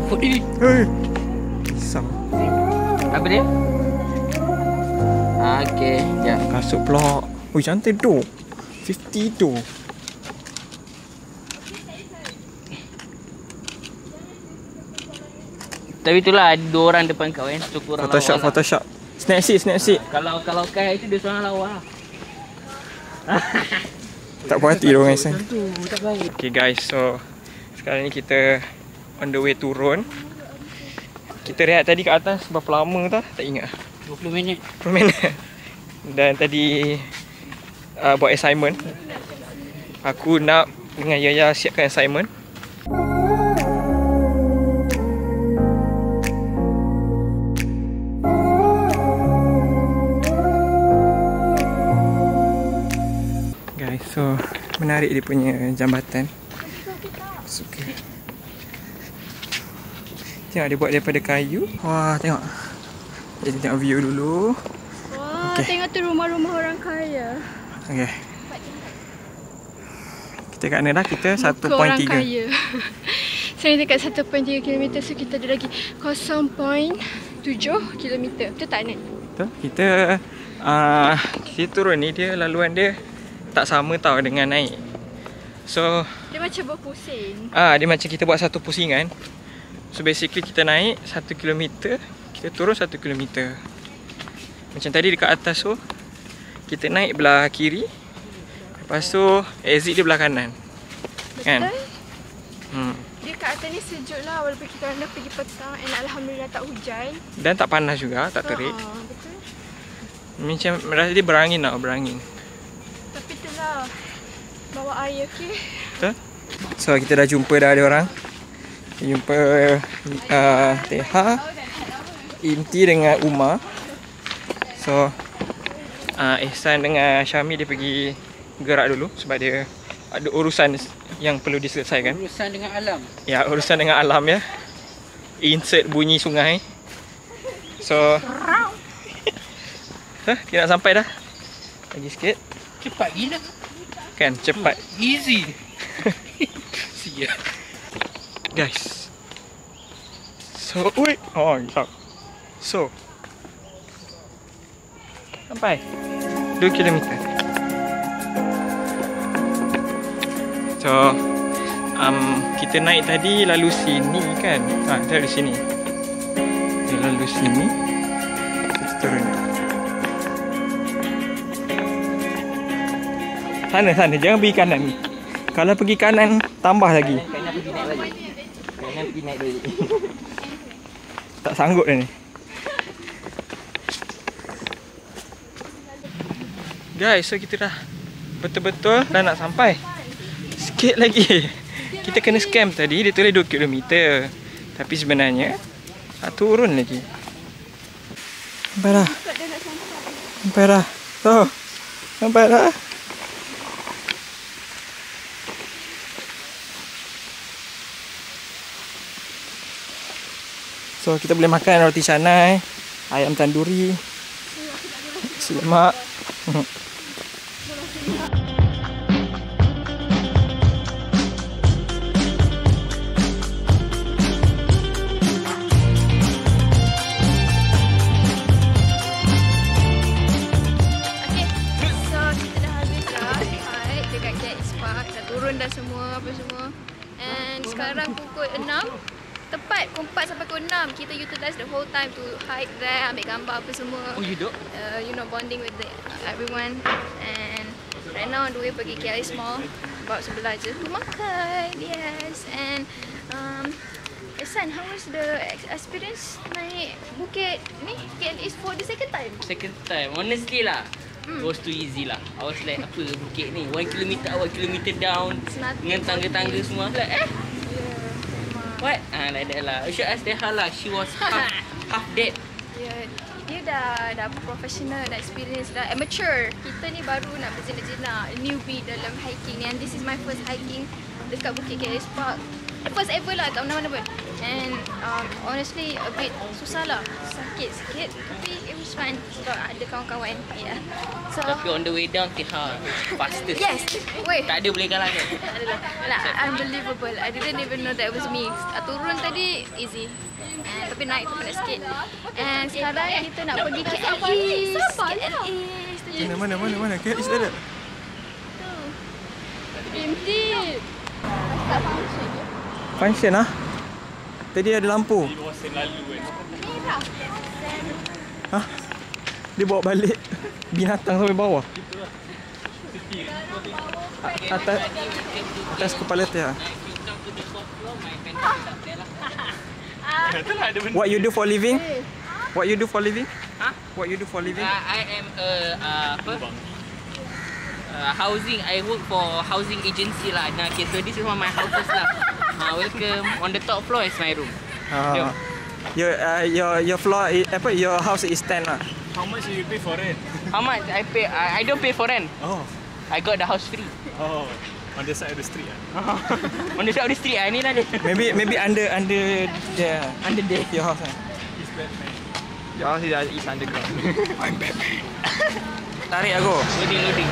Hei. Pisang. Apa dia? Okey, ya. Kasut pula. Oh, cantik tu. 50 tu. Tapi itulah ada 2 orang depan kau kan. So kurang Photoshop, lawa lah. Photoshop. Snap seat. Kalau Kai itu dia seorang lawa. Tak puas hati diorang Aisan. Tu tak baik. Okay guys, so sekarang ni kita on the way turun. Kita rehat tadi kat atas berapa lama tau? Tak ingat. 20 minit. 20 minit. Dan tadi buat assignment. Aku nak dengan Yaya siapkan assignment. Guys, so menarik dia punya jambatan. Suka. Tengok dia buat daripada kayu. Wah, tengok. Kita tengok view dulu. Wah, Okay. tengok tu rumah-rumah orang kaya. Okay. Kita kat mana dah? Kita Muka orang 1.3. kaya. Sekarang dekat 1.3 km, so kita ada lagi 0.7 km. Betul tak, Nek? Betul. Kita turun ni, dia laluan dia tak sama tau dengan naik. So Dia macam berpusing. dia macam kita buat satu pusingan. So basically kita naik 1 km, kita turun 1 km. Macam tadi dekat atas tu, kita naik belah kiri, lepas tu exit dia belah kanan. Kan? Betul? Dia kat atas ni sejuk lah, walaupun kita orang dah pergi petang and Alhamdulillah tak hujan. Dan tak panas juga, tak terik. Betul. Macam rasa dia berangin tau, berangin. Tapi tu lah, bawa air, okey? Betul? So kita dah jumpa dah ada orang. Kita jumpa Teha, Inti dengan Umar. So Ihsan dengan Syami dia pergi gerak dulu sebab dia ada urusan yang perlu diselesaikan. Urusan dengan alam. Ya, urusan dengan alam ya. Insert bunyi sungai. So kita nak sampai dah. Lagi sikit. Cepat gila. Kan, cepat. Easy. Siap. Guys. So, wait. Oh, tak. So, sampai 2 km. So, kita naik tadi lalu sini kan. Kita lalu sini. Dia lalu sini. Kita turun. Sana. Jangan pergi kanan. Kalau pergi kanan, tambah lagi. Kanan pergi naik balik. Kanan pergi naik balik. Tak sanggup dah ni. Guys, so kita dah betul-betul dah nak sampai. Sikit lagi. Kita kena scam tadi, dia tulis 2 km. Tapi sebenarnya turun lagi. Sampai dah. So, sampai dah. So kita boleh makan roti canai, ayam tanduri, nasi lemak. Turun dah semua, apa semua. And sekarang pukul 6. Tepat pukul 4 sampai pukul 6. Kita utilize the whole time to hike there, ambil gambar apa semua. Oh, you do? You know, bonding with everyone. And right now on the way pergi KLS Mall. Bawa sebelah je tu makan. Yes. And Ihsan, how was the experience naik bukit ni KLS for the second time? Second time. Honestly lah. It was too easy lah. I was like, apa bukit ni? 1 km up, 1 km down. Dengan tangga-tangga semua. Like, what? Like that lah. You should ask Deha lah. She was half dead. Yeah, dia dah professional, dah experience, dah amateur. Kita ni baru nak berjenak-jenak, newbie dalam hiking ni. And this is my first hiking dekat Bukit KLS Park. first ever lah, tak pernah mana pun. And honestly a bit susah lah, sakit sikit, tapi it was fun sebab ada kawan-kawan. Yeah. So Tapi on the way down, Teha fastest. yes, wait. Tak ada boleh kalah kan? Adalah like, unbelievable. I didn't even know that was me. Turun tadi easy. Tapi naik tu penat sikit. And sekarang kita nak pergi KL East. KL East. Mana? KL East ada? Indeed. Tak function je. Function ah? Tadi ada lampu. Hah? Dia bawa balik binatang sampai bawah. Atas kepala Teha. What you do for living? What you do for living? Huh? What you do for living? I am housing. I work for housing agency lah. Nah, okay, so this is one of my houses lah. Welcome. On the top floor is my room. Your floor your house is 10 lah. How much you pay for rent? How much I pay? I don't pay for rent. Oh. I got the house free. Oh. On the side of the street On the side of the street ni lah dia. Maybe under there. Under there. Your house. He's Batman. Your house is underground. I'm Batman. Tarik aku. Loading.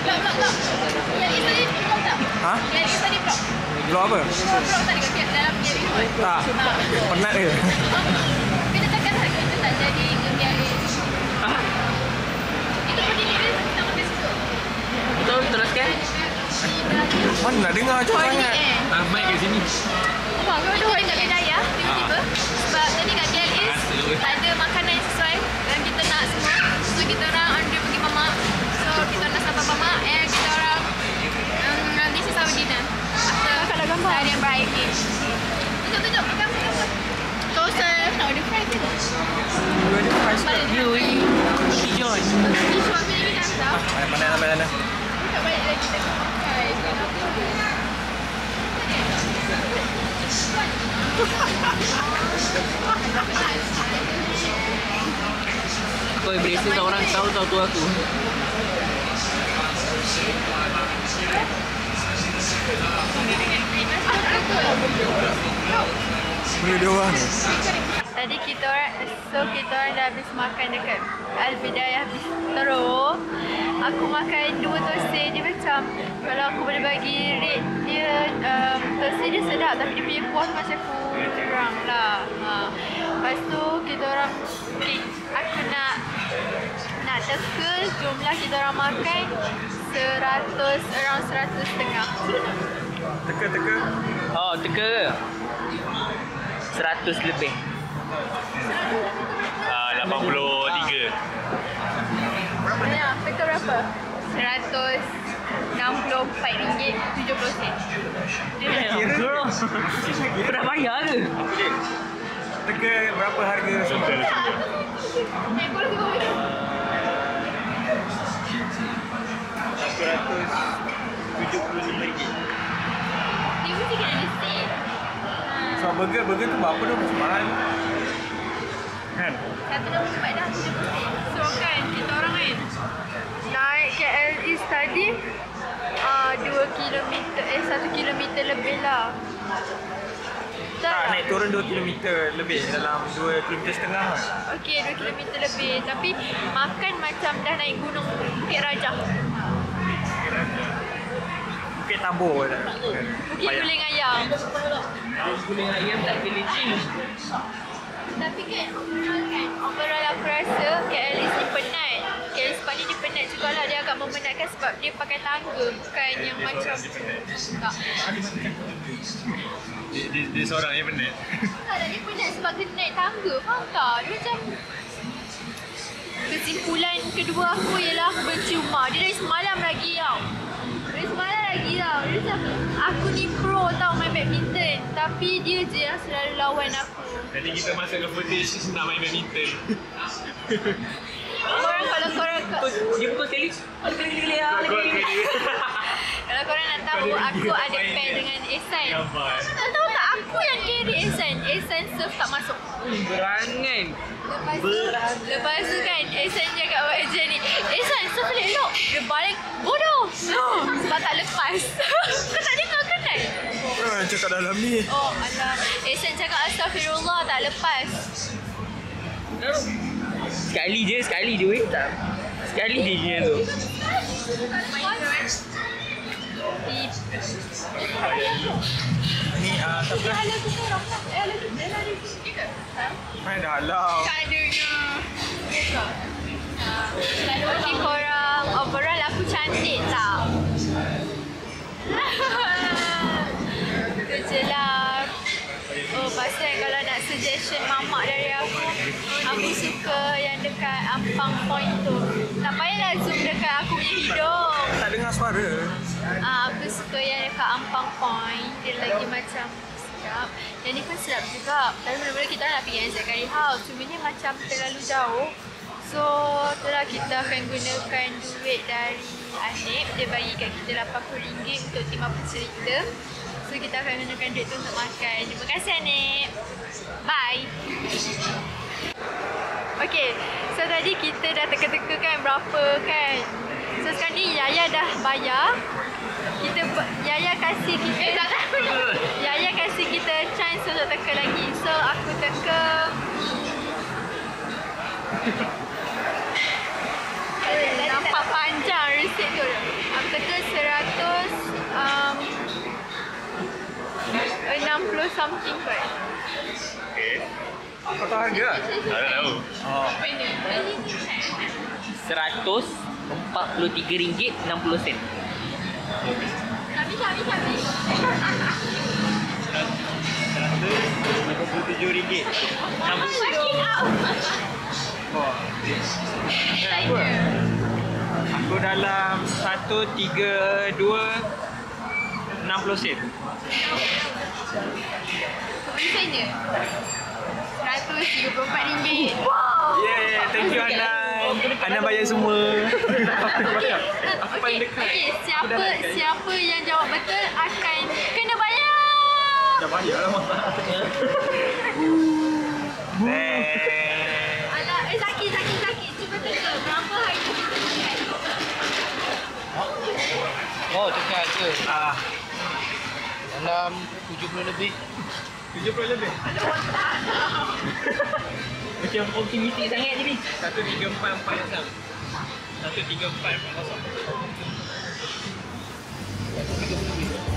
Blok. Yang ni tadi blok tak? Ha? Yang ni tadi blok. Blok apa? Blok tadi kat dalam yang ni. Tak. Penat ke? Bila takkan kita tak jadi yang itu berdiri dia tak makan situ. Betul, teruskan. Mana nak dengar macam sangat? Mic kat sini. Wah, kau ada orang kat Kedaya tiba-tiba. Sebab tadi kat KL East tak ada makanan yang sesuai dan kita nak semua. So kita orang on the pergi mamak. So kita nak sampai mamak and kita orang this is our dinner. After seharian baik ni. Tunjuk gambar. Toaster. Tak ada fries tu. You John. Ni suami ni dah tahu. Mana? Tak balik lagi kita makan. Kau embrace tak orang tahu tu aku. Boleh dia orang. Tadi kita orang dah habis makan dekat Al-Bidayah Bistro. Aku makan 2 toasted. Dia macam kalau aku boleh bagi rate dia, toasted dia sedap tapi dia punya kuah macam kurang lah. Lepas tu kita orang aku nak teka jumlah kita orang makan 100.5. Teka. Oh, teka. 100 lebih. 83. Ya, teka berapa? RM164.70. Girl. Kau dah bayar ke? Teka berapa harga semua? RM175. Dia mesti kena listrik. So burger tu berapa dah macam mahal? Kan? 164 dah 70. So kan kita orang kan naik KL East tadi 2 kilometer 1 kilometer lebih lah. Tak, naik turun 2 km lebih dalam 2,5 km lah. Okey, 2 kilometer lebih. Tapi makan macam dah naik gunung Bukit Raja. Bukit Tabur dah. Bukit Guling Ayam. Guling ayam tak boleh gym. Tapi kan overall aku rasa KL East ni penat. KL East ni dia penat juga lah. Dia agak memenatkan sebab dia pakai tangga. Bukan yang macam tak. Dia seorang yang penat. Tak, dia penat sebab kena naik tangga. Faham tak? Dia macam kesimpulan kedua aku ialah aku benci rumah. Dia dari semalam lagi tau. Dia macam aku ni pro tau main badminton. Tapi dia je yang selalu lawan aku. Jadi kita masuk ke footage nak main badminton. Kalau korang Dia pukul sekali. Sekali lah. kalau korang nak tahu aku ada pair dengan Ehsan. Tak tahu tak aku yang carry Ehsan. Ehsan serve tak masuk. Berangan. Lepas tu kan Ehsan cakap macam ni, Ehsan serve boleh elok. Dia balik bodoh. Sebab tak lepas. Kau tak dengar kan? Jangan cakap dalam ni. Oh, alah. Sen cakap astagfirullah tak lepas. Sekali je weh. Sekali je tu. Ni siapa? Main dalam. Tak adanya. Okay korang, overall aku cantik tak? Itu je lah. Oh, pasal kalau nak suggestion mamak dari aku suka yang dekat Ampang Point tu. Tak payahlah zoom dekat aku punya hidung. Tak dengar suara. Aku suka yang dekat Ampang Point. Dia lagi macam sedap. Yang ni pun sedap juga. Tapi mula-mula kita nak pergi NZ Curry House. Cuma ni macam terlalu jauh. So, itulah kita akan gunakan duit dari Anip. Dia bagi kat kita RM80 untuk tim apa cerita. So, kita akan gunakan duit tu untuk makan. Terima kasih Anip. Bye. Okay, so tadi kita dah teka-teka kan berapa kan. So, sekarang ni Yaya dah bayar. Yaya kasih kita Yaya kasih kita chance untuk teka lagi. So, aku teka nampak panjang resit tu. Aku teka 160 something kot. Okay. Kau tahu harga? Tak tahu. Oh. RM143.60. Habis. RM157. Fucking out. Oh. Aku dalam 132.60 sen. Tulisannya RM134. Wow. Yeah, thank you Anan. Anan bayar semua. Aku paling dekat. Okay, siapa yang jawab betul akan kena bayar. Dah bayar lah mak. Alah, Zaki. Cuba teka berapa harga kita dekat. Oh, dekat ke? Dalam 70 lebih. 70 lebih. Macam optimistik sangat je ni. 13440. 13440.